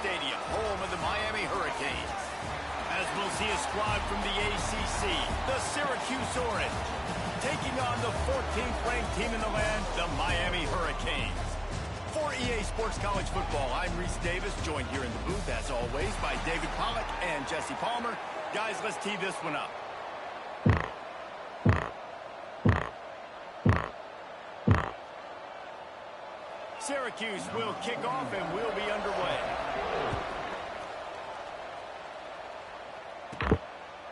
Stadium, home of the Miami Hurricanes. As we'll see a squad from the ACC, the Syracuse Orange, taking on the 14th ranked team in the land, the Miami Hurricanes. For EA Sports College Football, I'm Reese Davis, joined here in the booth, as always, by David Pollack and Jesse Palmer. Guys, let's tee this one up. Syracuse will kick off and we'll be underway.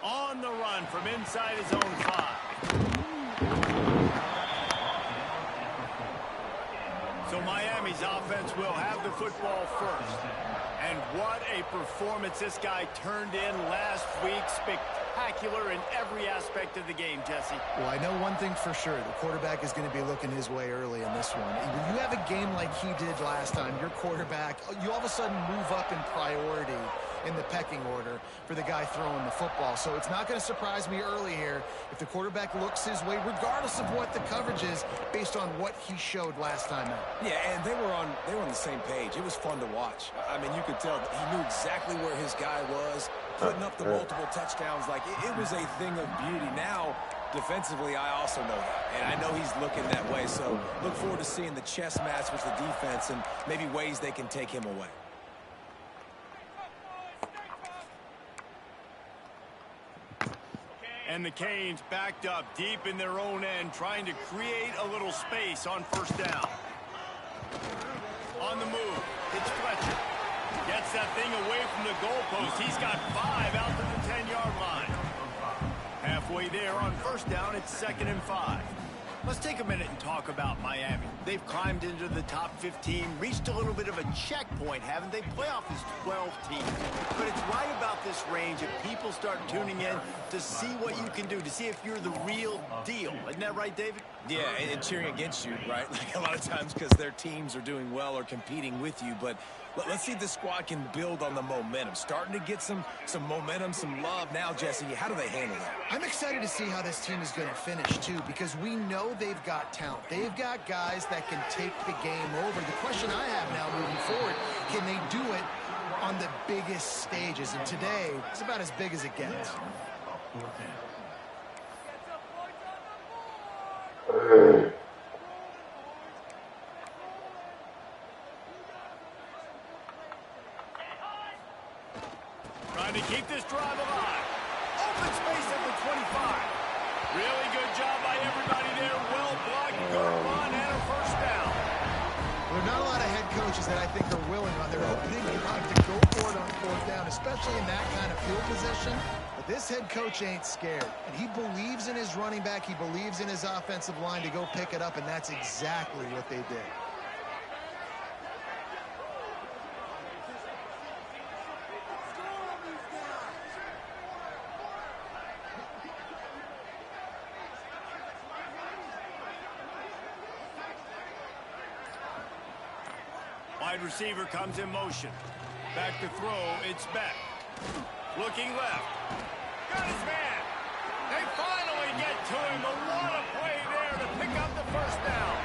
On the run from inside his own 5. So Miami's offense will have the football first. And what a performance this guy turned in last week. Spectacular in every aspect of the game, Jesse. Well, I know one thing for sure. The quarterback is going to be looking his way early in this one. When you have a game like he did last time, your quarterback, you all of a sudden move up in priority in the pecking order for the guy throwing the football. So it's not going to surprise me early here if the quarterback looks his way, regardless of what the coverage is, based on what he showed last time out. Yeah, and they were on the same page. It was fun to watch. I mean, you could tell he knew exactly where his guy was, putting up the multiple touchdowns. Like, it was a thing of beauty. Now, defensively, I also know that, and I know he's looking that way. So look forward to seeing the chess match with the defense and maybe ways they can take him away. And the Canes backed up deep in their own end, trying to create a little space on first down. On the move, it's Fletcher. Gets that thing away from the goalpost. He's got 5 out to the 10-yard line. Halfway there on first down, it's 2nd and 5. Let's take a minute and talk about Miami. They've climbed into the top 15, reached a little bit of a checkpoint, haven't they? Playoff is 12 teams. But it's right about this range if people start tuning in to see what you can do, to see if you're the real deal. Isn't that right, David? Yeah, and cheering against you, right? Like a lot of times because their teams are doing well or competing with you. But let's see if the squad can build on the momentum. Starting to get some momentum, some love now, Jesse. How do they handle that? I'm excited to see how this team is going to finish, too, because we know they've got talent. They've got guys that can take the game over. The question I have now moving forward, can they do it on the biggest stages? And today, it's about as big as it gets. Trying to keep this drive alive. Open space at the 25. Really good job by everybody there. Well blocked, good run, and a first down. There are not a lot of head coaches that I think are willing on their opening drive to go for it on fourth down, especially in that kind of field position. But this head coach ain't scared. And he believes in his running back. He believes in his offensive line to go pick it up, and that's exactly what they did. Wide receiver comes in motion. Back to throw, it's Beck. Looking left. Got his man. They finally get to him. A lot of play there to pick up the first down.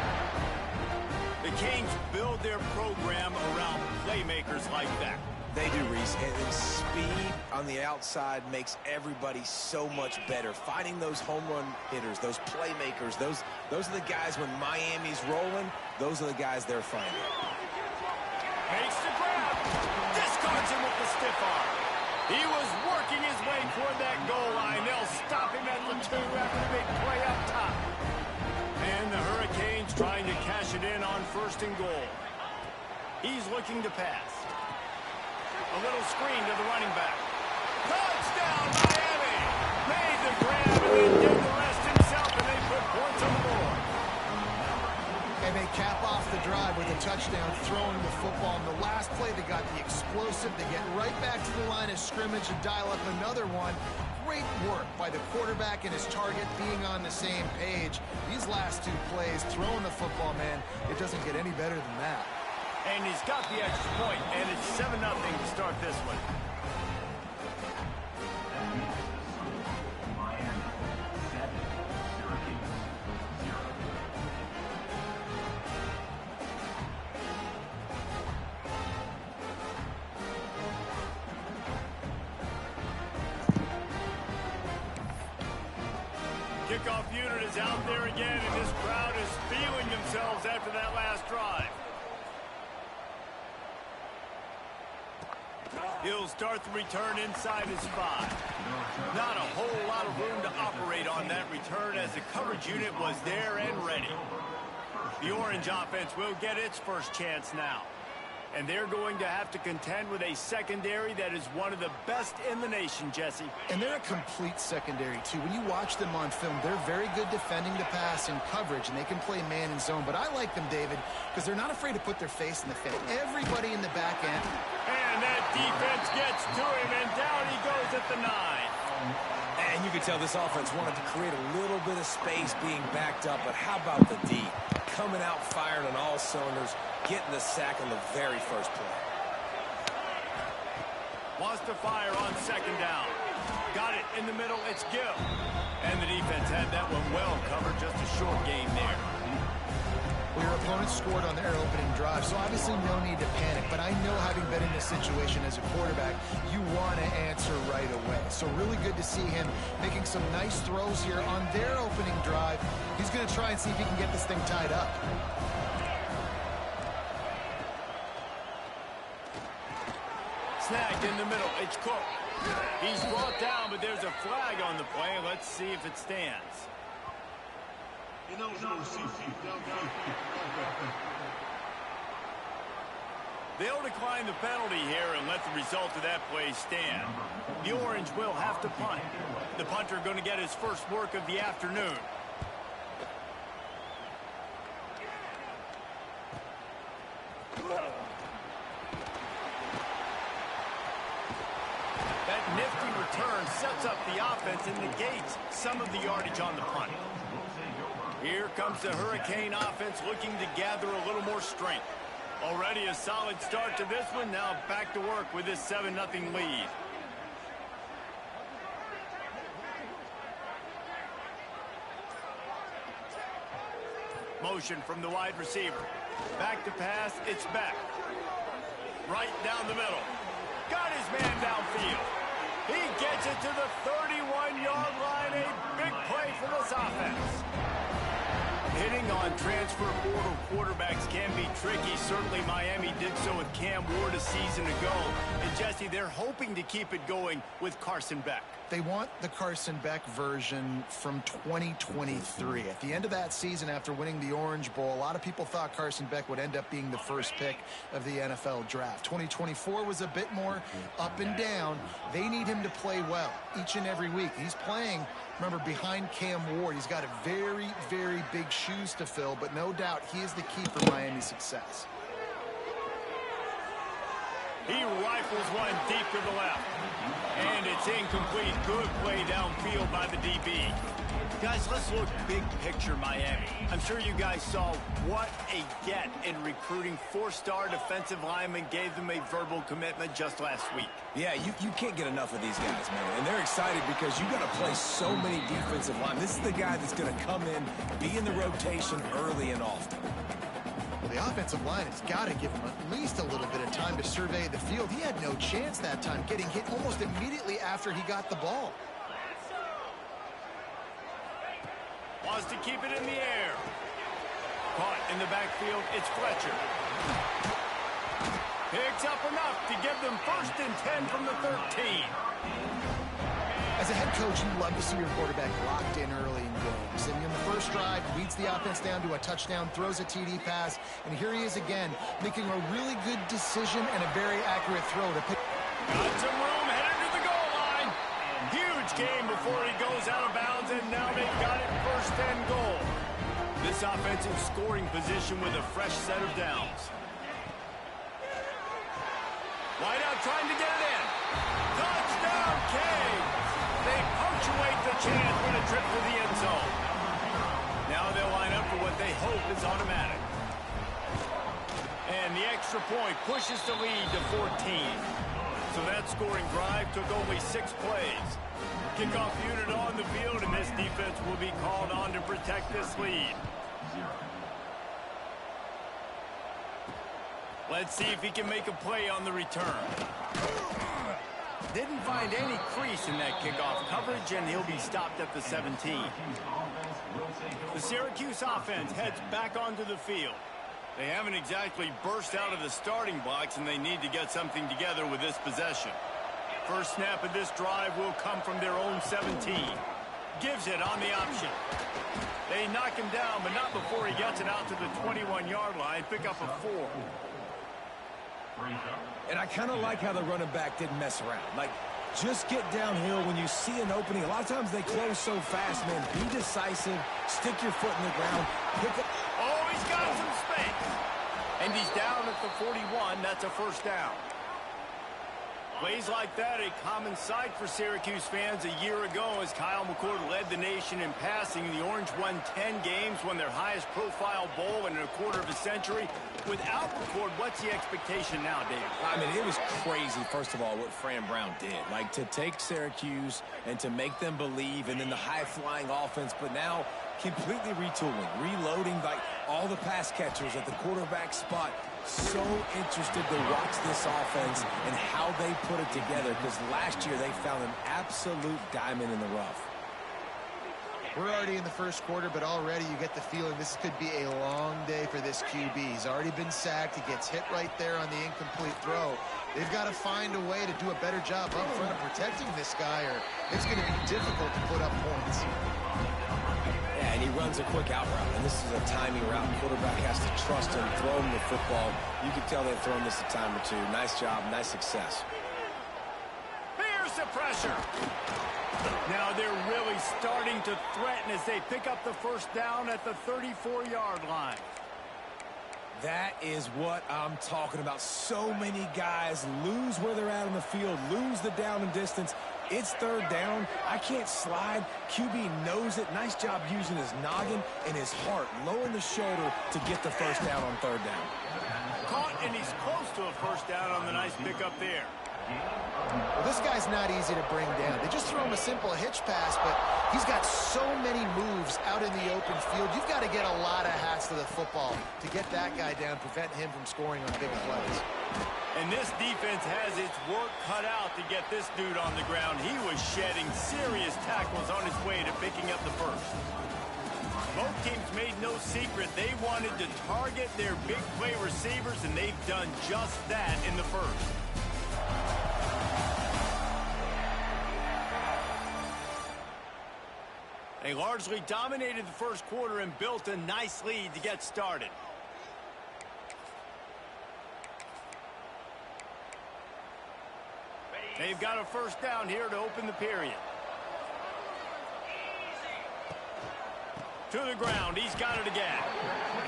The Canes build their program around playmakers like that. They do, Reese, and speed on the outside makes everybody so much better. Finding those home run hitters, those playmakers, those are the guys when Miami's rolling, those are the guys they're finding. Makes the grab. Discards him with the stiff arm. He was working his way toward that goal line. They'll stop him at the 2 after the big play up top. And the Hurricanes trying to cash it in on 1st and goal. He's looking to pass. A little screen to the running back. Touchdown, Miami! Made the grab and then did the rest himself, and they put points on the board. And they cap off the drive with a touchdown, throwing the football. In the last play, they got the explosive. They get right back to the line of scrimmage and dial up another one. Great work by the quarterback and his target being on the same page. These last 2 plays, throwing the football, man, it doesn't get any better than that. And he's got the extra point, and it's 7-0 to start this one. Kickoff unit is out there again, and this crowd is feeling themselves after that last drive. He'll start the return inside his 5. Not a whole lot of room to operate on that return as the coverage unit was there and ready. The Orange offense will get its first chance now. And they're going to have to contend with a secondary that is one of the best in the nation, Jesse. And they're a complete secondary, too. When you watch them on film, they're very good defending the pass and coverage, and they can play man and zone. But I like them, David, because they're not afraid to put their face in the face. Everybody in the back end. And that defense gets to him, and down he goes at the 9. And you can tell this offense wanted to create a little bit of space being backed up, but how about the D? Coming out firing on all cylinders, getting the sack on the very first play. Wants to fire on second down. Got it in the middle, it's Gill. And the defense had that one well covered, just a short game there. Well, your opponent scored on their opening drive, so obviously no need to panic. But I know, having been in this situation as a quarterback, you want to answer right away. So really good to see him making some nice throws here on their opening drive. He's going to try and see if he can get this thing tied up. Snagged in the middle, it's Cook. He's brought down, but there's a flag on the play. Let's see if it stands. They'll decline the penalty here and let the result of that play stand. The Orange will have to punt. The punter going to get his first work of the afternoon. That nifty return sets up the offense and negates some of the yardage on the punt. Here comes the Hurricane offense looking to gather a little more strength. Already a solid start to this one. Now back to work with this 7-0 lead. Motion from the wide receiver. Back to pass, it's back. Right down the middle. Got his man downfield. He gets it to the 31-yard line. A big play for this offense. Hitting on transfer portal quarterbacks can be tricky. Certainly Miami did so with Cam Ward a season ago. And Jesse, they're hoping to keep it going with Carson Beck. They want the Carson Beck version from 2023. At the end of that season, after winning the Orange Bowl, a lot of people thought Carson Beck would end up being the first pick of the NFL draft. 2024 was a bit more up and down. They need him to play well each and every week. He's playing, remember, behind Cam Ward. He's got a very, very big shoes to fill, but no doubt he is the key for Miami's success. He rifles one deep to the left. And it's incomplete. Good play downfield by the DB. Guys, let's look big picture Miami. I'm sure you guys saw what a get in recruiting. 4-star defensive lineman gave them a verbal commitment just last week. Yeah, you can't get enough of these guys, man. And they're excited because you got to play so many defensive line. This is the guy that's going to come in, be in the rotation early and often. The offensive line has got to give him at least a little bit of time to survey the field. He had no chance that time, getting hit almost immediately after he got the ball. Wants to keep it in the air. Caught in the backfield, it's Fletcher. Picks up enough to give them 1st and 10 from the 13. As a head coach, you love to see your quarterback locked in early in games. And in the first drive, leads the offense down to a touchdown, throws a TD pass, and here he is again, making a really good decision and a very accurate throw to pick. Got some room, headed to the goal line. Huge game before he goes out of bounds, and now they've got it 1st and goal. This offensive scoring position with a fresh set of downs. Wide out trying to get it in. Touchdown, Canes. They punctuate the chance with a trip to the end zone. Now they'll line up for what they hope is automatic. And the extra point pushes the lead to 14. So that scoring drive took only 6 plays. Kickoff unit on the field, and this defense will be called on to protect this lead. Let's see if he can make a play on the return. Didn't find any crease in that kickoff coverage, yardage, and he'll be stopped at the 17. The Syracuse offense heads back onto the field. They haven't exactly burst out of the starting blocks, and they need to get something together with this possession. First snap of this drive will come from their own 17. Gives it on the option. They knock him down, but not before he gets it out to the 21-yard line. Pick up a 4. And I kind of like how the running back didn't mess around. Like, just get downhill when you see an opening. A lot of times they close so fast, man. Be decisive. Stick your foot in the ground. Pick up. Oh, he's got some space. And he's down at the 41. That's a first down. Plays like that, a common sight for Syracuse fans. A year ago, as Kyle McCord led the nation in passing, the Orange won 10 games, won their highest profile bowl in a quarter of a century. Without McCord, what's the expectation now, Dave? I mean, it was crazy, first of all, what Fran Brown did. Like, to take Syracuse and to make them believe, and then the high-flying offense, but now completely retooling, reloading, like all the pass catchers at the quarterback spot. So interested to watch this offense and how they put it together, because last year they found an absolute diamond in the rough. We're already in the first quarter, but already you get the feeling this could be a long day for this QB. He's already been sacked. He gets hit right there on the incomplete throw. They've got to find a way to do a better job up front of protecting this guy, or it's going to be difficult to put up points. And he runs a quick out route, and this is a timing route. Quarterback has to trust him, throw him the football. You can tell they've thrown this a time or two. Nice job, nice success. Here's the pressure. Now they're really starting to threaten as they pick up the first down at the 34-yard line. That is what I'm talking about. So many guys lose where they're at on the field, lose the down and distance. It's third down. I can't slide. QB knows it. Nice job using his noggin and his heart, lowering the shoulder to get the first down on third down. Caught, and he's close to a first down on the nice pickup there. Well, this guy's not easy to bring down. They just throw him a simple hitch pass, but he's got so many moves out in the open field. You've got to get a lot of hats to the football to get that guy down, prevent him from scoring on big plays. And this defense has its work cut out to get this dude on the ground. He was shedding serious tackles on his way to picking up the first. Both teams made no secret they wanted to target their big play receivers, and they've done just that in the first. They largely dominated the first quarter and built a nice lead to get started. They've got a first down here to open the period. To the ground, he's got it again.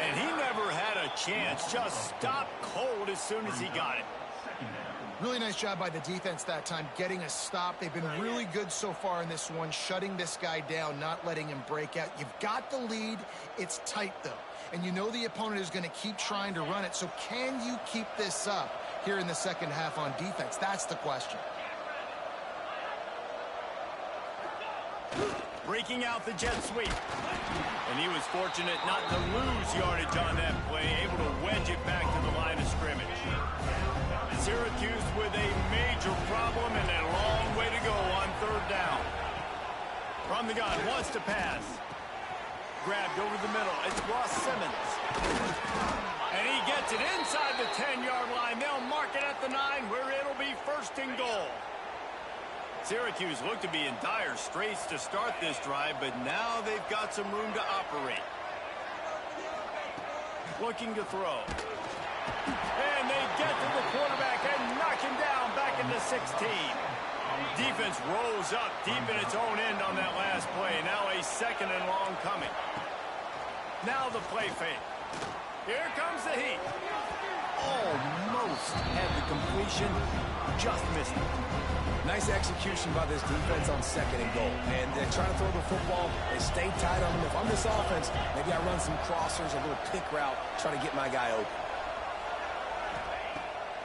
And he never had a chance, just stopped cold as soon as he got it. Really nice job by the defense that time, getting a stop. They've been really good so far in this one, shutting this guy down, not letting him break out. You've got the lead. It's tight, though. And you know the opponent is going to keep trying to run it. So can you keep this up here in the second half on defense? That's the question. Breaking out the jet sweep. And he was fortunate not to lose yardage on that play, able to wedge it back to the line of scrimmage. Syracuse with a major problem and a long way to go on third down. From the gun, wants to pass. Grabbed over the middle. It's Ross Simmons. And he gets it inside the 10-yard line. They'll mark it at the 9, where it'll be first and goal. Syracuse looked to be in dire straits to start this drive, but now they've got some room to operate. Looking to throw. And they get to the quarterback and knock him down back into 16. Defense rolls up deep in its own end on that last play. Now a second and long coming. Now the play fake. Here comes the heat. Almost had the completion. Just missed it. Nice execution by this defense on second and goal. And they're trying to throw the football. They stay tight on them. If I'm this offense, maybe I run some crossers, a little pick route, try to get my guy open.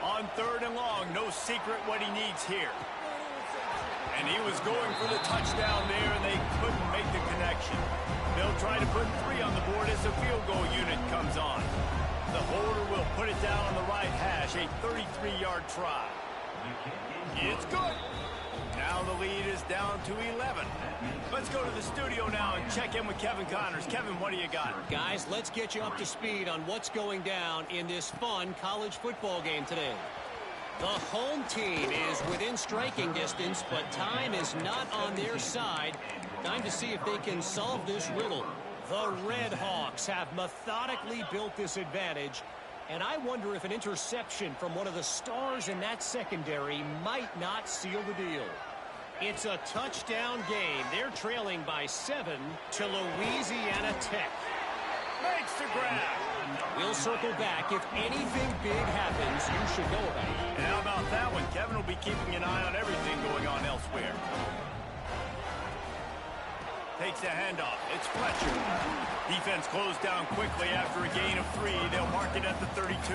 On third and long, no secret what he needs here. And he was going for the touchdown there, and they couldn't make the connection. They'll try to put 3 on the board as the field goal unit comes on. The holder will put it down on the right hash, a 33-yard try. It's good. Now the lead is down to 11. Let's go to the studio now and check in with Kevin Connors. Kevin, what do you got? Guys, let's get you up to speed on what's going down in this fun college football game today. The home team is within striking distance, but time is not on their side. Time to see if they can solve this riddle. The Red Hawks have methodically built this advantage, and I wonder if an interception from one of the stars in that secondary might not seal the deal. It's a touchdown game. They're trailing by 7 to Louisiana Tech. Makes the grab. We'll circle back. If anything big happens, you should know about it. And how about that one? Kevin will be keeping an eye on everything going on elsewhere. Takes a handoff. It's Fletcher. Defense closed down quickly after a gain of 3. They'll mark it at the 32.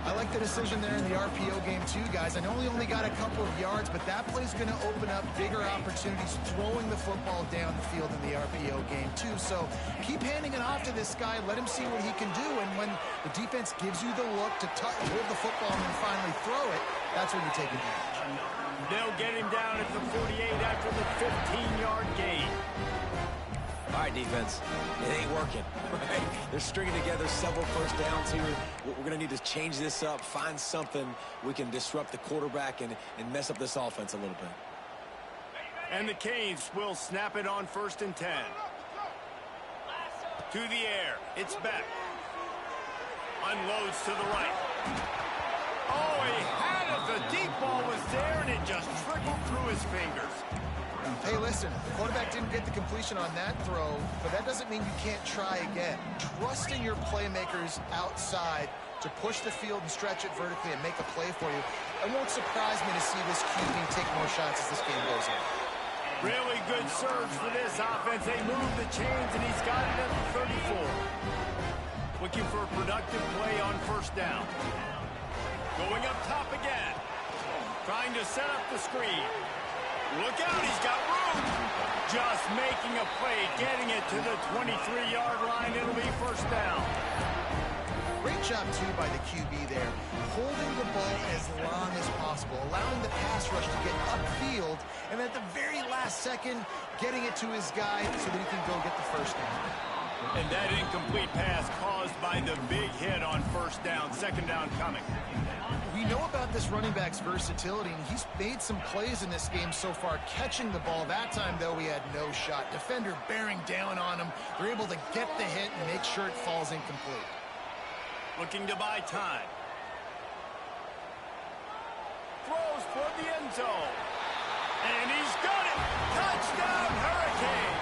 I like the decision there in the RPO game too, guys. I know he only got a couple of yards, but that play's going to open up bigger opportunities throwing the football down the field in the RPO game too. So keep handing it off to this guy. Let him see what he can do. And when the defense gives you the look to hold the football and then finally throw it, that's when you take advantage. They'll get him down at the 48 after the 15-yard gain. All right, defense, it ain't working, right? They're stringing together several first downs here. We're going to need to change this up, find something we can disrupt the quarterback and mess up this offense a little bit. And the Canes will snap it on 1st and 10. To the air, it's Beck. Unloads to the right. Oh, he had it. The deep ball was there, and it just trickled through his fingers. Hey, listen, the quarterback didn't get the completion on that throw, but that doesn't mean you can't try again. Trust in your playmakers outside to push the field and stretch it vertically and make a play for you. It won't surprise me to see this QB take more shots as this game goes on. Really good surge for this offense. They move the chains, and he's got it at the 34. Looking for a productive play on 1st down. Going up top again. Trying to set up the screen. Look out, he's got room. Just making a play, getting it to the 23-yard line. It'll be 1st down. Great job, too, by the QB there. Holding the ball as long as possible, allowing the pass rush to get upfield, and at the very last second, getting it to his guy so that he can go get the 1st down. And that incomplete pass caused by the big hit on 1st down. 2nd down coming. We know about this running back's versatility, and he's made some plays in this game so far, catching the ball. That time, though, he had no shot. Defender bearing down on him. They're able to get the hit and make sure it falls incomplete. Looking to buy time. Throws for the end zone. And he's got it. Touchdown, Hurricane.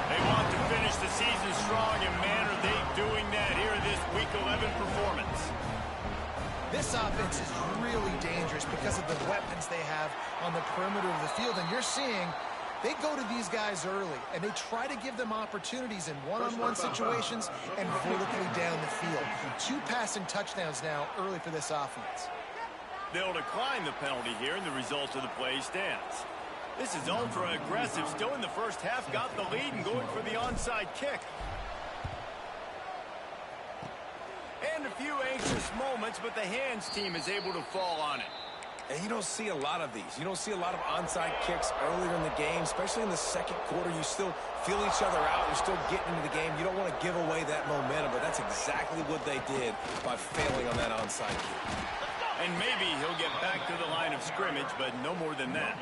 They want to finish the season strong, and man, are they doing that here in this Week 11 performance. This offense is really dangerous because of the weapons they have on the perimeter of the field. And you're seeing they go to these guys early, and they try to give them opportunities in one-on-one situations and vertically down the field. 2 passing touchdowns now early for this offense. They'll decline the penalty here, and the result of the play stands. This is ultra-aggressive. Still in the 1st half, got the lead and going for the onside kick. And a few anxious moments, but the hands team is able to fall on it. And you don't see a lot of these. You don't see a lot of onside kicks earlier in the game, especially in the 2nd quarter. You still feel each other out. You're still getting into the game. You don't want to give away that momentum, but that's exactly what they did by failing on that onside kick. And maybe he'll get back to the line of scrimmage, but no more than that.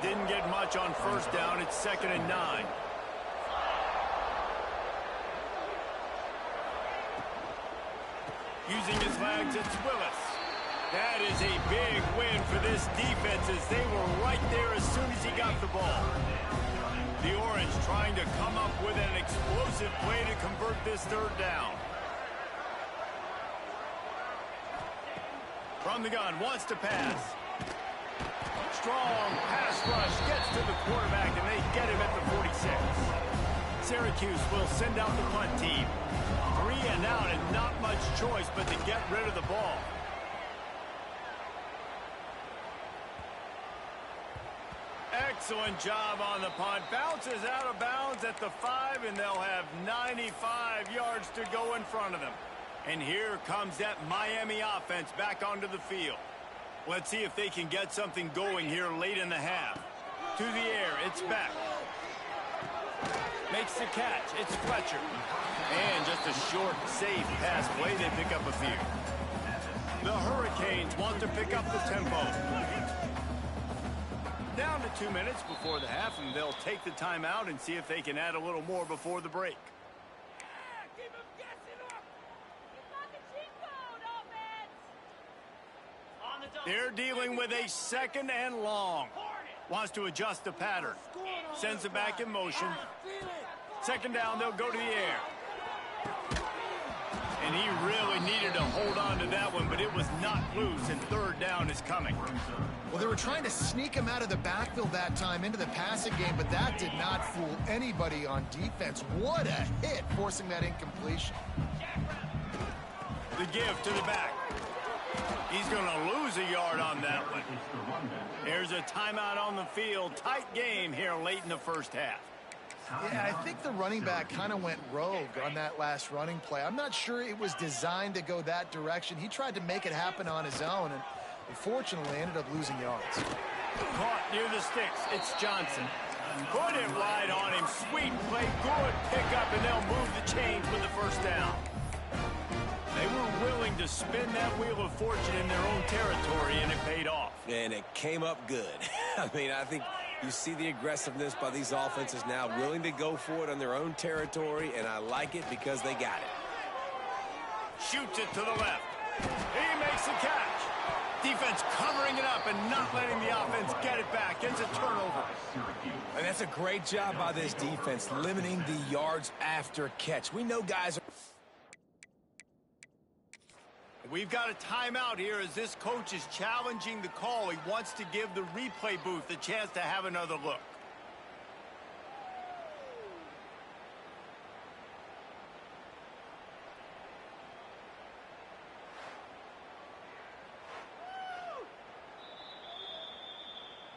Didn't get much on 1st down. It's 2nd and 9. Using his legs, it's Willis. That is a big win for this defense as they were right there as soon as he got the ball. The Orange trying to come up with an explosive play to convert this 3rd down. From the gun, wants to pass. Strong pass rush, gets to the quarterback, and they get him at the 46. Syracuse will send out the punt team. 3 and out, and not much choice but to get rid of the ball. Excellent job on the punt. Bounces out of bounds at the 5, and they'll have 95 yards to go in front of them. And here comes that Miami offense back onto the field. Let's see if they can get something going here late in the half. to the air. It's back. Makes the catch. It's Fletcher. And just a short, safe pass play. They pick up a few. The Hurricanes want to pick up the tempo. Down to 2 minutes before the half, and they'll take the timeout and see if they can add a little more before the break. They're dealing with a 2nd and long. Wants to adjust the pattern. Sends it back in motion. 2nd down, they'll go to the air. And he really needed to hold on to that one, but it was not loose, and 3rd down is coming. Well, they were trying to sneak him out of the backfield that time into the passing game, but that did not fool anybody on defense. What a hit, forcing that incompletion. The give to the back. He's going to lose a yard on that one. There's a timeout on the field. Tight game here late in the first half. Yeah, I think the running back kind of went rogue on that last running play. I'm not sure it was designed to go that direction. He tried to make it happen on his own, and unfortunately ended up losing yards. Caught near the sticks. It's Johnson. Put it right on him. Sweet play. Good pickup, and they'll move the chains with the 1st down. They were willing to spin that wheel of fortune in their own territory, and it paid off. And it came up good. I mean, I think you see the aggressiveness by these offenses now, willing to go for it on their own territory, and I like it because they got it. Shoots it to the left. He makes the catch. Defense covering it up and not letting the offense get it back. It's a turnover. And that's a great job by this defense, limiting the yards after catch. We know guys are... We've got a timeout here as this coach is challenging the call. He wants to give the replay booth a chance to have another look.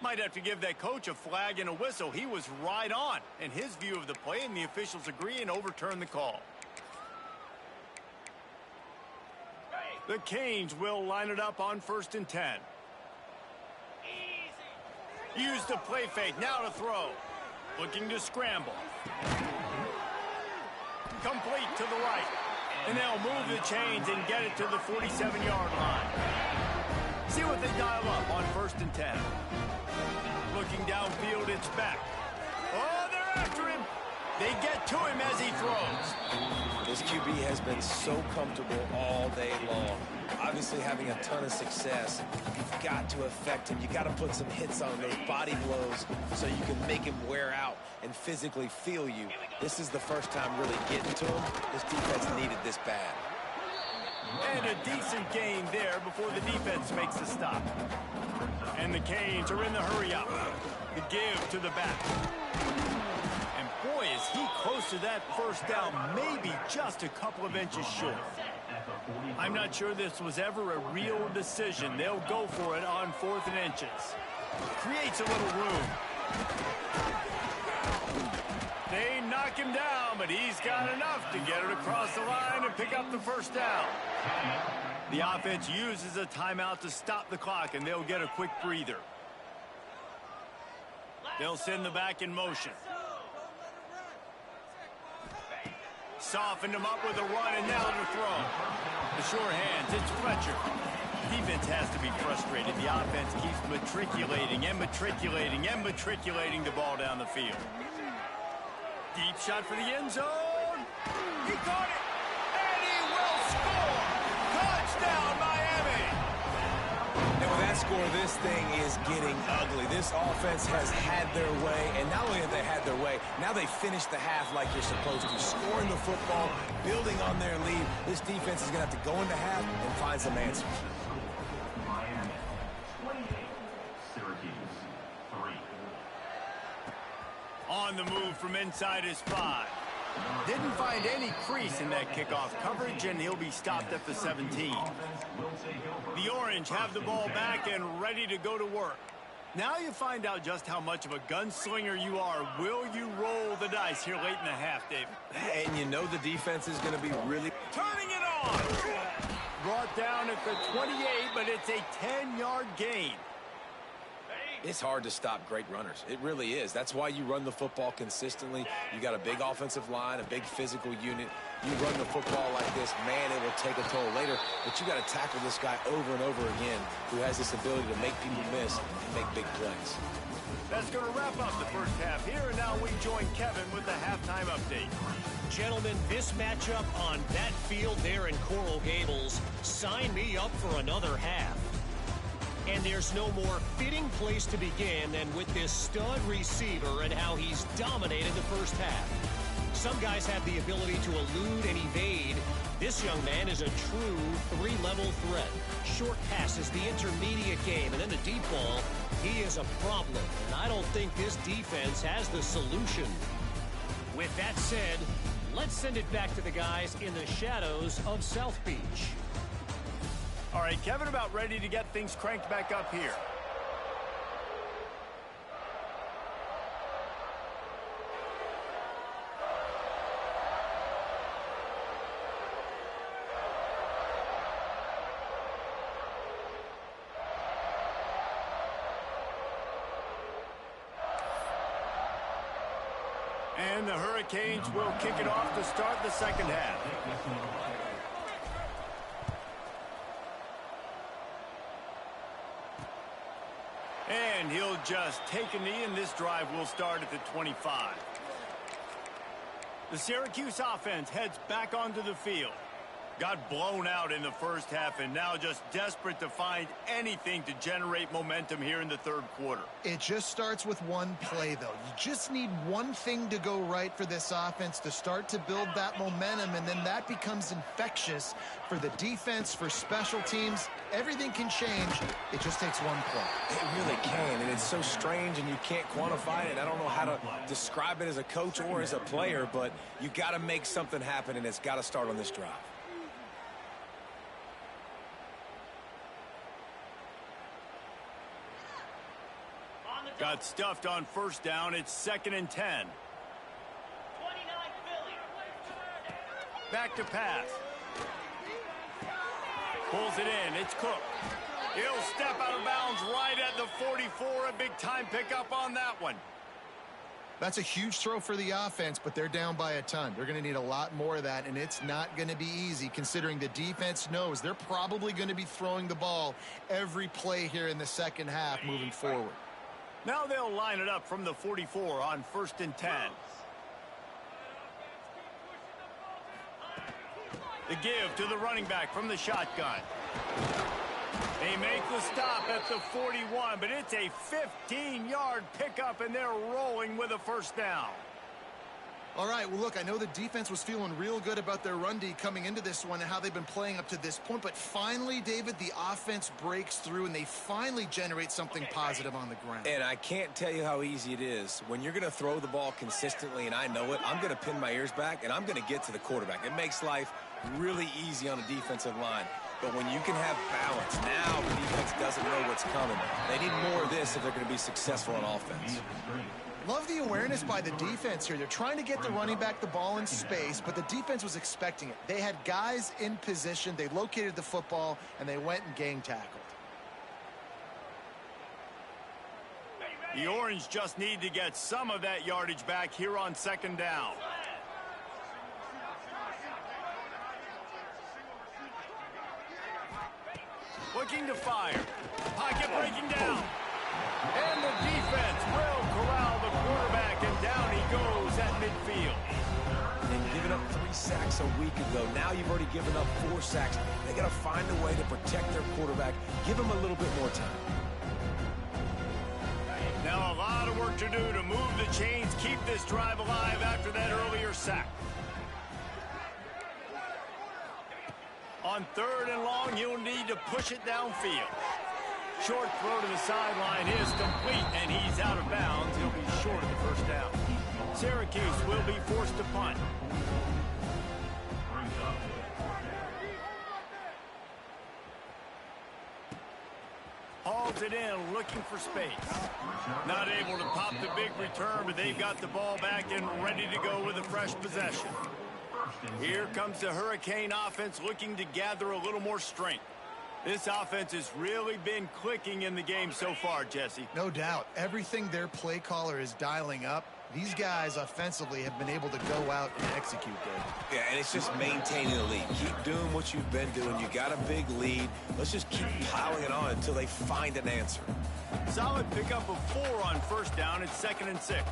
Might have to give that coach a flag and a whistle. He was right on in his view of the play, and the officials agree and overturn the call. The Canes will line it up on 1st and 10. Use the play fake. Now to throw. Looking to scramble. Complete to the right. And they'll move the chains and get it to the 47-yard line. See what they dial up on 1st and 10. Looking downfield, it's back. Oh, they're after him. They get to him as he throws. This QB has been so comfortable all day long. Obviously having a ton of success. You've got to affect him. You've got to put some hits on those body blows so you can make him wear out and physically feel you. This is the first time really getting to him. This defense needed this bad. And a decent gain there before the defense makes the stop. And the Canes are in the hurry-up. The give to the back. And boy, is he close to that 1st down, maybe just a couple of inches short. I'm not sure this was ever a real decision. They'll go for it on 4th and inches. Creates a little room. They knock him down, but he's got enough to get it across the line and pick up the 1st down. The offense uses a timeout to stop the clock, and they'll get a quick breather. They'll send the back in motion. Softened him up with a run, and now to throw. The sure hands, it's Fletcher. Defense has to be frustrated. The offense keeps matriculating and matriculating and matriculating the ball down the field. Deep shot for the end zone. He caught it, and he will score. Touchdown, Miami. And with that score, this thing is getting ugly. This offense has had their way, and not only have they had their way, now they finish the half like you're supposed to, scoring the football, building on their lead. This defense is going to have to go into half and find some answers. Miami 28, Syracuse 3. On the move from inside his 5. Didn't find any crease in that kickoff coverage, and he'll be stopped at the 17. The Orange have the ball back and ready to go to work. Now you find out just how much of a gunslinger you are. Will you roll the dice here late in the half, David? And you know the defense is going to be really... Turning it on! Brought down at the 28, but it's a 10-yard gain. It's hard to stop great runners. It really is. That's why you run the football consistently. You got a big offensive line, a big physical unit. You run the football like this, man, it will take a toll later. But you got to tackle this guy over and over again who has this ability to make people miss and make big plays. That's going to wrap up the first half here, and now we join Kevin with the halftime update. Gentlemen, this matchup on that field there in Coral Gables, sign me up for another half. And there's no more fitting place to begin than with this stud receiver and how he's dominated the first half. Some guys have the ability to elude and evade. This young man is a true three-level threat. Short passes, the intermediate game, and then the deep ball. He is a problem, and I don't think this defense has the solution. With that said, let's send it back to the guys in the shadows of South Beach. All right, Kevin, about ready to get things cranked back up here. And the Hurricanes will kick it off to start the second half. And he'll just take a knee, and this drive will start at the 25. The Syracuse offense heads back onto the field. Got blown out in the first half and now just desperate to find anything to generate momentum here in the third quarter. It just starts with one play, though. You just need one thing to go right for this offense to start to build that momentum, and then that becomes infectious for the defense, for special teams. Everything can change. It just takes one play. It really can, and it's so strange, and you can't quantify it. I don't know how to describe it as a coach or as a player, but you got to make something happen, and it's got to start on this drive. Got stuffed on first down. It's 2nd and 10. Back to pass. Pulls it in. It's Cook. He'll step out of bounds right at the 44. A big-time pickup on that one. That's a huge throw for the offense, but they're down by a ton. They're going to need a lot more of that, and it's not going to be easy considering the defense knows they're probably going to be throwing the ball every play here in the second half moving forward. Now they'll line it up from the 44 on 1st and 10. The give to the running back from the shotgun. They make the stop at the 41, but it's a 15-yard pickup, and they're rolling with a first down. All right, well, look, I know the defense was feeling real good about their run D coming into this one and how they've been playing up to this point, but finally, David, the offense breaks through, and they finally generate something positive on the ground. And I can't tell you how easy it is. When you're going to throw the ball consistently, and I know it, I'm going to pin my ears back, and I'm going to get to the quarterback. It makes life really easy on a defensive line. But when you can have balance, now the defense doesn't know what's coming. They need more of this if they're going to be successful on offense. Love the awareness by the defense here. They're trying to get the running back the ball in space, but the defense was expecting it. They had guys in position. They located the football, and they went and gang tackled. The Orange just need to get some of that yardage back here on 2nd down. Looking to fire. Pocket breaking down. And the defense will corral the quarterback, and down he goes at midfield. And giving up 3 sacks a week ago. Now you've already given up 4 sacks. They got to find a way to protect their quarterback. Give him a little bit more time. Now a lot of work to do to move the chains, keep this drive alive after that earlier sack. On 3rd and long, he'll need to push it downfield. Short throw to the sideline is complete, and he's out of bounds. He'll be short of the first down. Syracuse will be forced to punt. Hauls it in, looking for space. Not able to pop the big return, but they've got the ball back and ready to go with a fresh possession. Here comes the Hurricane offense looking to gather a little more strength. This offense has really been clicking in the game so far, Jesse. No doubt. Everything their play caller is dialing up, these guys offensively have been able to go out and execute there. Yeah, and it's just maintaining the lead. Keep doing what you've been doing. You got a big lead. Let's just keep piling it on until they find an answer. Solid pickup of 4 on first down. It's 2nd and 6.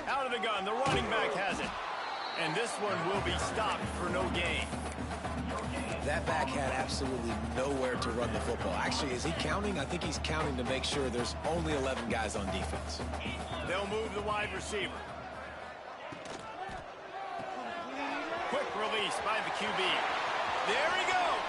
Out of the gun, the running back has it. And this one will be stopped for no gain. That back had absolutely nowhere to run the football. Actually, is he counting? I think he's counting to make sure there's only 11 guys on defense. They'll move the wide receiver. Quick release by the QB. There he goes.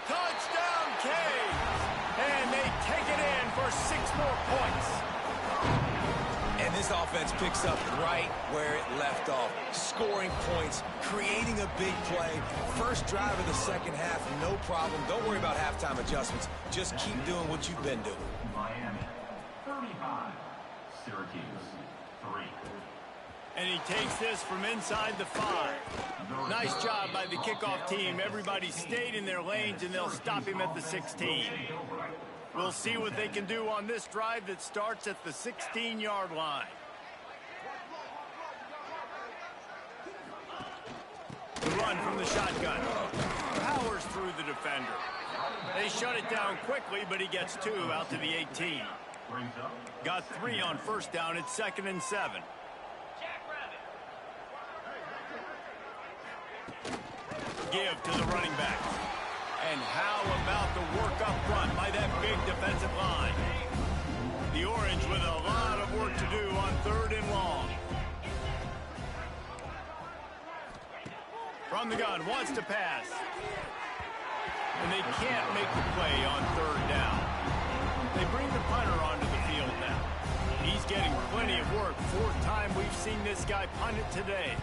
Touchdown, Canes. And they take it in for 6 more points. And this offense picks up right where it left off. Scoring points, creating a big play. First drive of the second half, no problem. Don't worry about halftime adjustments. Just keep doing what you've been doing. Miami 35, Syracuse 3. And he takes this from inside the 5. Nice job by the kickoff team. Everybody stayed in their lanes, and they'll stop him at the 16. We'll see what they can do on this drive that starts at the 16-yard line. The run from the shotgun. Powers through the defender. They shut it down quickly, but he gets 2 out to the 18. Got 3 on first down. It's 2nd and 7. Give to the running back. And how about the work up front by that big defensive line? The Orange with a lot of work to do on 3rd and long. From the gun, wants to pass. And they can't make the play on 3rd down. They bring the punter onto the field now. He's getting plenty of work. 4th time we've seen this guy punt it today.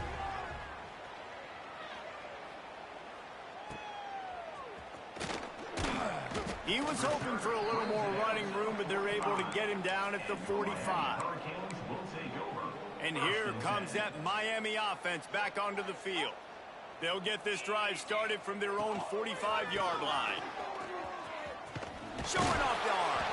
He was hoping for a little more running room, but they're able to get him down at the 45. And here comes that Miami offense back onto the field. They'll get this drive started from their own 45-yard line. Showing off the arm.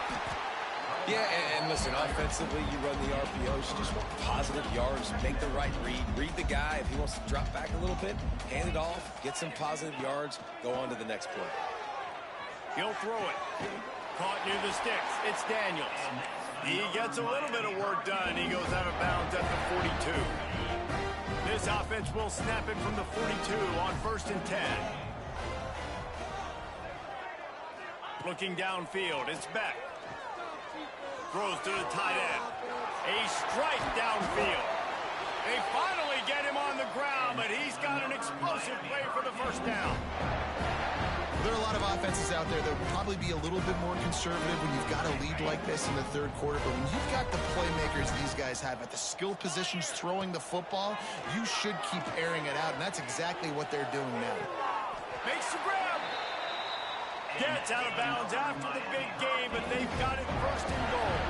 Yeah, and listen, offensively, you run the RPOs. You just want positive yards, make the right read. Read the guy. If he wants to drop back a little bit, hand it off, get some positive yards, go on to the next play. He'll throw it. Caught near the sticks. It's Daniels. He gets a little bit of work done. He goes out of bounds at the 42. This offense will snap it from the 42 on 1st and 10. Looking downfield, it's Beck. Throws to the tight end. A strike downfield. They finally get him on the ground, but he's got an explosive play for the 1st down. There are a lot of offenses out there that will probably be a little bit more conservative when you've got a lead like this in the 3rd quarter. But when you've got the playmakers these guys have at the skill positions throwing the football, you should keep airing it out. And that's exactly what they're doing now. Makes the grab. Gets out of bounds after the big game, but they've got it 1st and goal.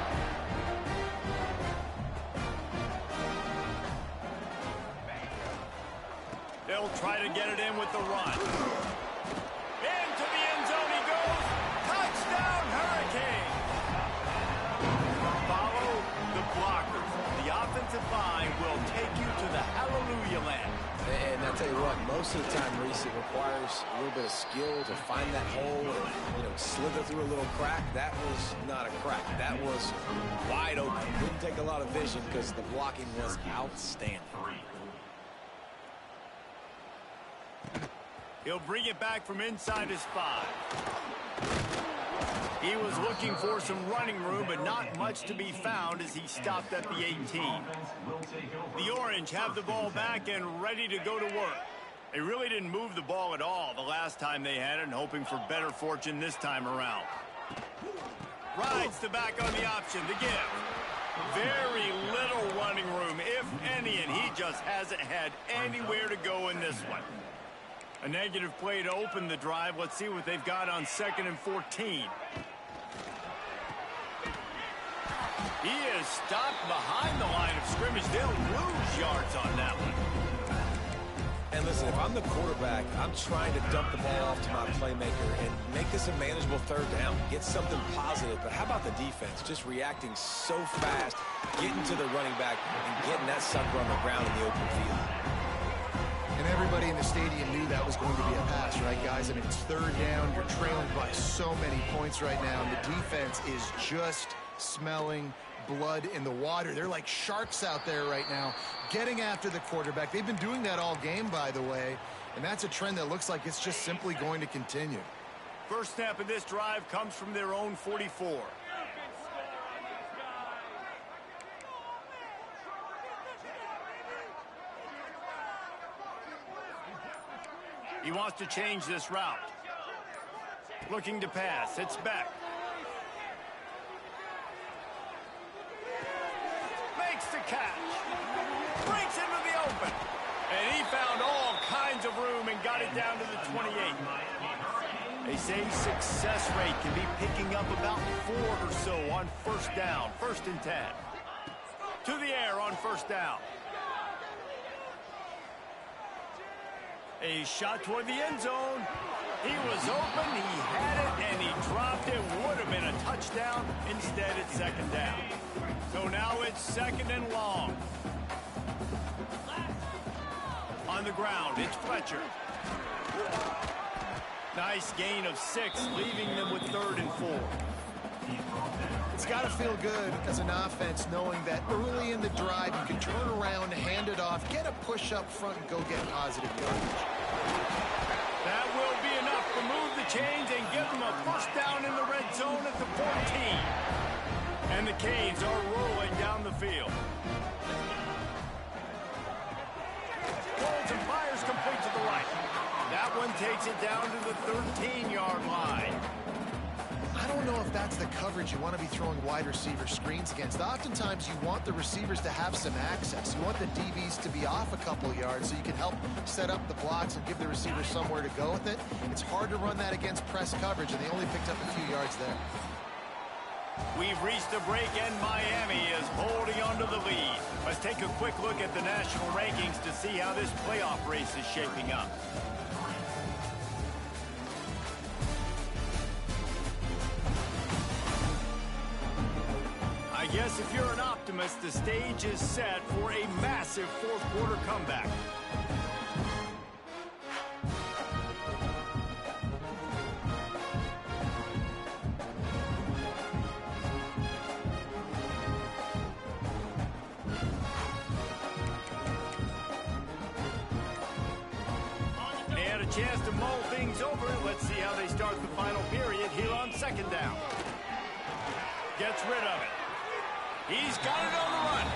They'll try to get it in with the run. Into the end zone he goes. Touchdown, Hurricane. Follow the blockers. The offensive line will take you to the hallelujah land. And I'll tell you what, most of the time, Reese, it requires a little bit of skill to find that hole and, slither through a little crack. That was not a crack. That was wide open. Didn't take a lot of vision because the blocking was outstanding. He'll bring it back from inside his 5. He was looking for some running room, but not much to be found as he stopped at the 18. The Orange have the ball back and ready to go to work. They really didn't move the ball at all the last time they had it, and hoping for better fortune this time around. Rides the back on the option, the give. Very little running room, if any, and he just hasn't had anywhere to go in this one. A negative play to open the drive. Let's see what they've got on 2nd and 14. He is stopped behind the line of scrimmage. They'll lose yards on that one. And listen, if I'm the quarterback, I'm trying to dump the ball off to my playmaker and make this a manageable third down. Get something positive. But how about the defense? Just reacting so fast, getting to the running back, and getting that sucker on the ground in the open field. And everybody in the stadium knew that was going to be a pass, right, guys? I mean, it's third down. You're trailing by so many points right now. And the defense is just smelling blood in the water. They're like sharks out there right now, getting after the quarterback. They've been doing that all game, by the way, and that's a trend that looks like it's just simply going to continue. First snap of this drive comes from their own 44. He wants to change this route. Looking to pass. It's back. Makes the catch. Breaks into the open. And he found all kinds of room and got it down to the 28. They say success rate can be picking up about 4 or so on first down. 1st and 10. To the air on first down. A shot toward the end zone. He was open, he had it, and he dropped it. Would have been a touchdown. Instead, it's 2nd down. So now it's 2nd and long. On the ground, it's Fletcher. Nice gain of 6, leaving them with 3rd and 4. It's got to feel good as an offense knowing that early in the drive you can turn around, hand it off, get a push up front, and go get positive yardage. That will be enough to move the chains and give them a first down in the red zone at the 14. And the Canes are rolling down the field. Rolls and fires complete to the right. That one takes it down to the 13-yard line. I don't know if that's the coverage you want to be throwing wide receiver screens against. Oftentimes, you want the receivers to have some access. You want the DBs to be off a couple yards so you can help set up the blocks and give the receiver somewhere to go with it. It's hard to run that against press coverage, and they only picked up a few yards there. We've reached the break, and Miami is holding on to the lead. Let's take a quick look at the national rankings to see how this playoff race is shaping up. I guess if you're an optimist, the stage is set for a massive fourth-quarter comeback. They had a chance to mull things over. Let's see how they start the final period here on 2nd down. Gets rid of it. He's got it on the run,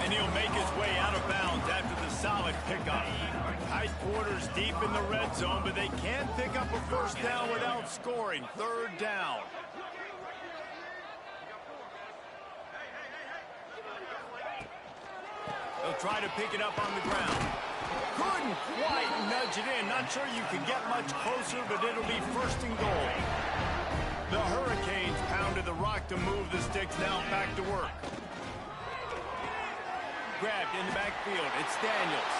and he'll make his way out of bounds after the solid pickup. Tight quarters deep in the red zone, but they can't pick up a first down without scoring. 3rd down. They'll try to pick it up on the ground. Couldn't quite nudge it in. Not sure you could get much closer, but it'll be 1st and goal. The Hurricanes pounded the rock to move the sticks. Now back to work. Grabbed in the backfield. It's Daniels.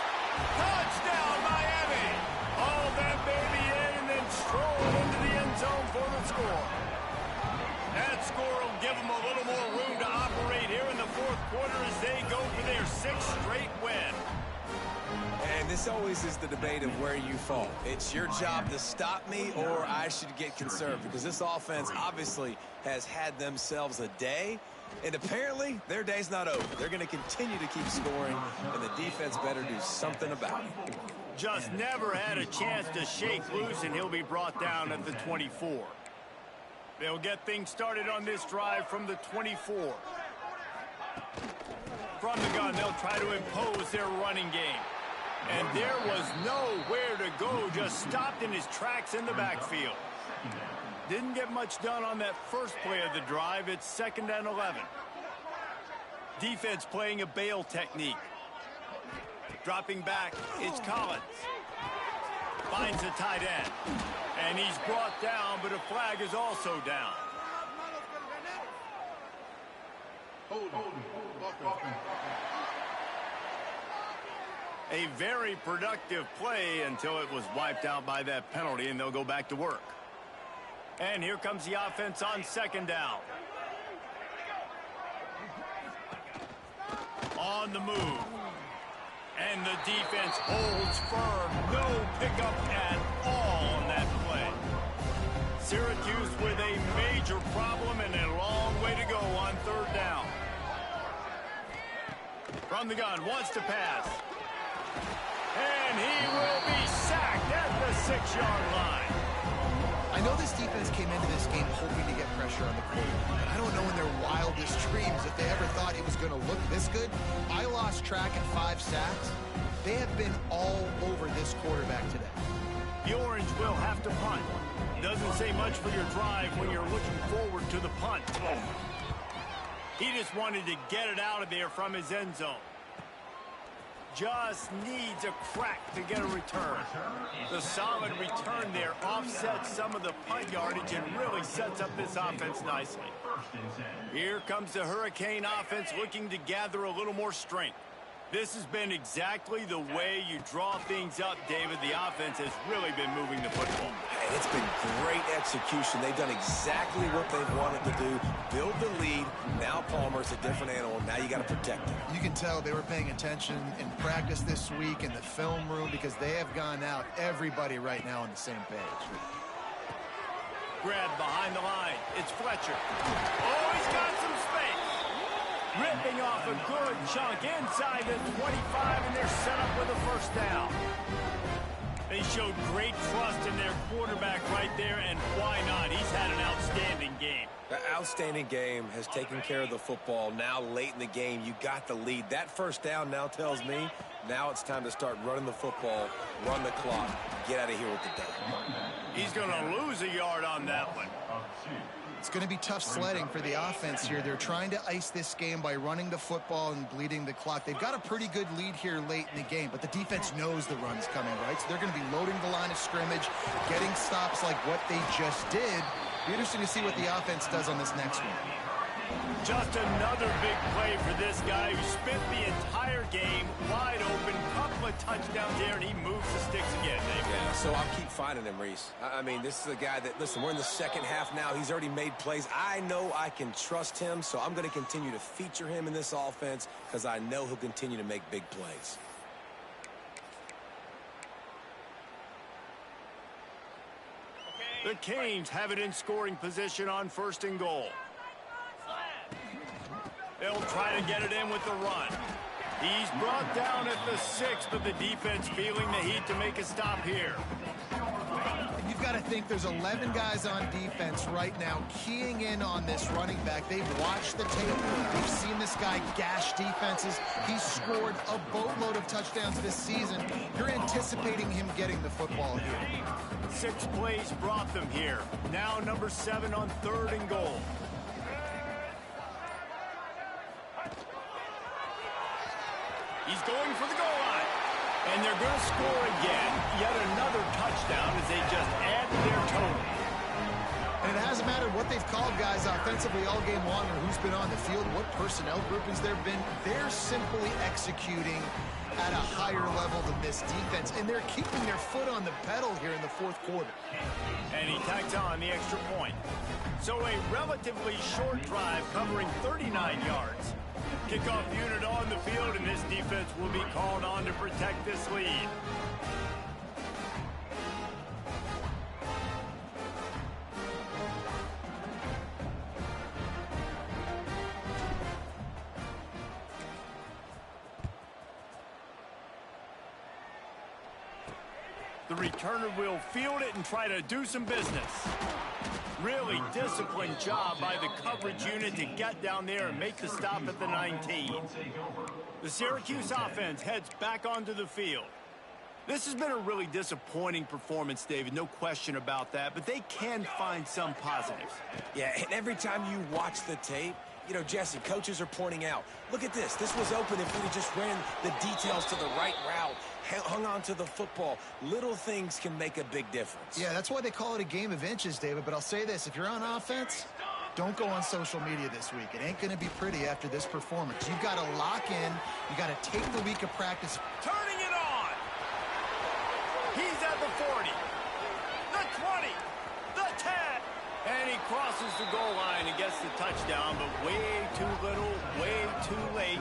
Touchdown, Miami! All that baby in and then stroll into the end zone for the score. That score will give them a little more room to operate here in the 4th quarter as they go for their 6th straight win. And this always is the debate of where you fall. It's your job to stop me or I should get conserved, because this offense obviously has had themselves a day, and apparently their day's not over. They're going to continue to keep scoring, and the defense better do something about it. Just never had a chance to shake loose, and he'll be brought down at the 24. They'll get things started on this drive from the 24. From the gun, they'll try to impose their running game. And there was nowhere to go, just stopped in his tracks in the backfield. Didn't get much done on that first play of the drive. It's 2nd and 11. Defense playing a bail technique. Dropping back, it's Collins. Finds a tight end. And he's brought down, but a flag is also down. A very productive play until it was wiped out by that penalty, and they'll go back to work. And here comes the offense on second down. On the move. And the defense holds firm. No pickup at all on that play. Syracuse with a major problem and a long way to go on third down. From the gun, wants to pass. And he will be sacked at the 6-yard line. I know this defense came into this game hoping to get pressure on the quarterback, but I don't know in their wildest dreams if they ever thought he was going to look this good. I lost track at 5 sacks. They have been all over this quarterback today. The Orange will have to punt. Doesn't say much for your drive when you're looking forward to the punt. He just wanted to get it out of there from his end zone. Just needs a crack to get a return. The solid return there offsets some of the punt yardage and really sets up this offense nicely. Here comes the Hurricane offense looking to gather a little more strength. This has been exactly the way you draw things up, David. The offense has really been moving the football. And it's been great execution. They've done exactly what they've wanted to do. Build the lead. Now Palmer's a different animal. Now you got to protect him. You can tell they were paying attention in practice this week in the film room because they have gone out, everybody right now on the same page. Grab behind the line. It's Fletcher. Oh, he's got some space. Ripping off a good chunk inside the 25, and they're set up with a first down. They showed great trust in their quarterback right there, and why not? He's had an outstanding game. The outstanding game has taken care of the football. Now late in the game, you got the lead. That first down now tells me now it's time to start running the football, run the clock, get out of here with the day. He's going to lose a yard on that one. It's going to be tough sledding for the offense here. They're trying to ice this game by running the football and bleeding the clock. They've got a pretty good lead here late in the game, but the defense knows the run's coming, right? So they're going to be loading the line of scrimmage, getting stops like what they just did. Be interesting to see what the offense does on this next one. Just another big play for this guy who spent the entire game wide open, couple of touchdowns there, and he moves the sticks again, David. Yeah, so I'll keep finding him, Reese. I mean, this is a guy that, listen, we're in the second half now. He's already made plays. I know I can trust him, so I'm going to continue to feature him in this offense because I know he'll continue to make big plays. The Canes have it in scoring position on 1st and goal. They'll try to get it in with the run. He's brought down at the 6, but the defense feeling the heat to make a stop here. You've got to think there's 11 guys on defense right now keying in on this running back. They've watched the tape. They've seen this guy gash defenses. He's scored a boatload of touchdowns this season. You're anticipating him getting the football here. 6 plays brought them here. Now number 7 on 3rd and goal. He's going for the goal line. And they're going to score again. Yet another touchdown as they just add to their total. And it hasn't mattered what they've called guys offensively all game long or who's been on the field, what personnel groupings there have been. They're simply executing at a higher level than this defense. And they're keeping their foot on the pedal here in the 4th quarter. And he tacks on the extra point. So a relatively short drive covering 39 yards. Kickoff unit on the field, and this defense will be called on to protect this lead. The returner will field it and try to do some business. Really disciplined job by the coverage unit to get down there and make the stop at the 19. The Syracuse offense heads back onto the field. This has been a really disappointing performance, David, no question about that, but they can find some positives. Yeah, and every time you watch the tape, you know, Jesse, coaches are pointing out, look at this. This was open if we just ran the details to the right route, hung on to the football. Little things can make a big difference. Yeah, that's why they call it a game of inches, David. But I'll say this, if you're on offense, don't go on social media this week. It ain't going to be pretty after this performance. You've got to lock in. You got to take the week of practice. Turning it on. He's at the 40, the 20, the 10. And he crosses the goal line and gets the touchdown, but way too little, way too late.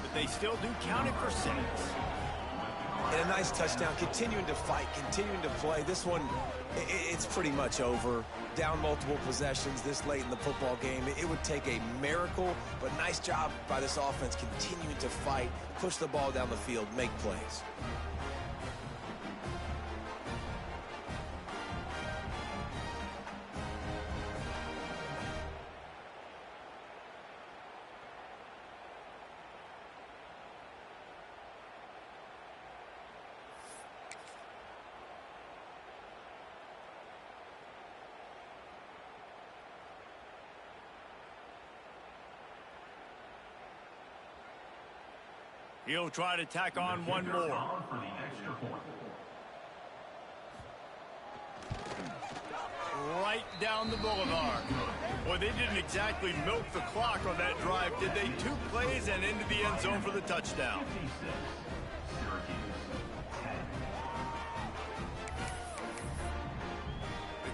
But they still do count it for 6. And a nice touchdown, continuing to fight, continuing to play. This one, it's pretty much over. Down multiple possessions this late in the football game. It would take a miracle, but nice job by this offense continuing to fight, push the ball down the field, make plays. He'll try to tack on one more. For the extra point. Right down the boulevard. Boy, they didn't exactly milk the clock on that drive, did they? 2 plays and into the end zone for the touchdown. 56. Syracuse 10.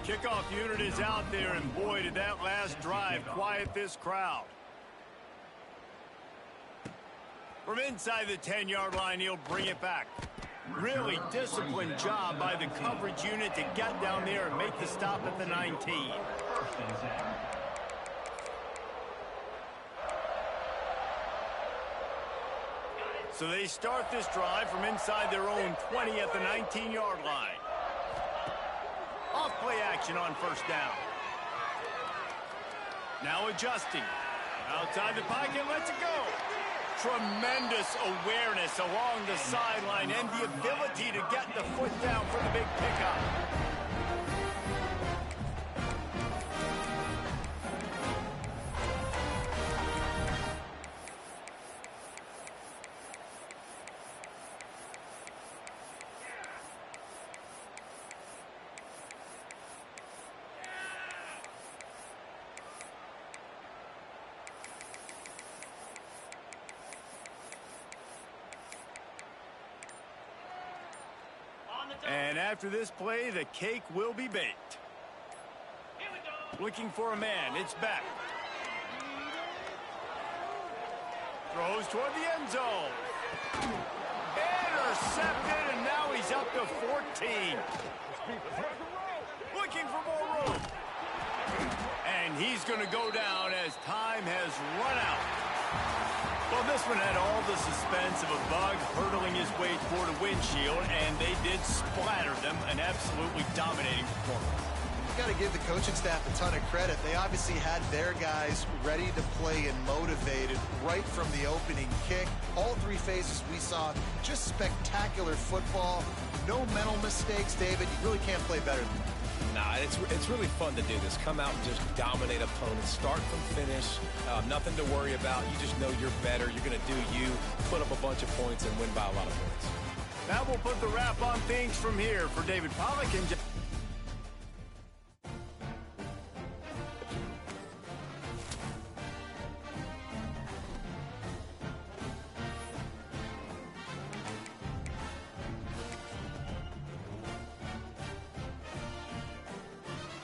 The kickoff unit is out there, and boy, did that last drive quiet this crowd. From inside the 10-yard line, he'll bring it back. Really disciplined job by the coverage unit to get down there and make the stop at the 19. First and 10. So they start this drive from inside their own 20 at the 19-yard line. Off play action on first down. Now adjusting. Outside the pocket, lets it go. Tremendous awareness along the sideline and the ability to get the foot down for the big pickup. And after this play, the cake will be baked. Looking for a man. It's back. Throws toward the end zone. Intercepted, and now he's up to 14. Looking for more room. And he's going to go down as time has run out. Well, this one had all the suspense of a bug hurtling his way toward a windshield, and they did splatter them. An absolutely dominating performance. You got to give the coaching staff a ton of credit. They obviously had their guys ready to play and motivated right from the opening kick. All 3 phases we saw, just spectacular football. No mental mistakes, David. You really can't play better than that. Nah, it's really fun to do this. Come out and just dominate opponents, start from finish. Nothing to worry about. You just know you're better. You're going to do you, put up a bunch of points, and win by a lot of points. That will put the wrap on things from here for David Pollack and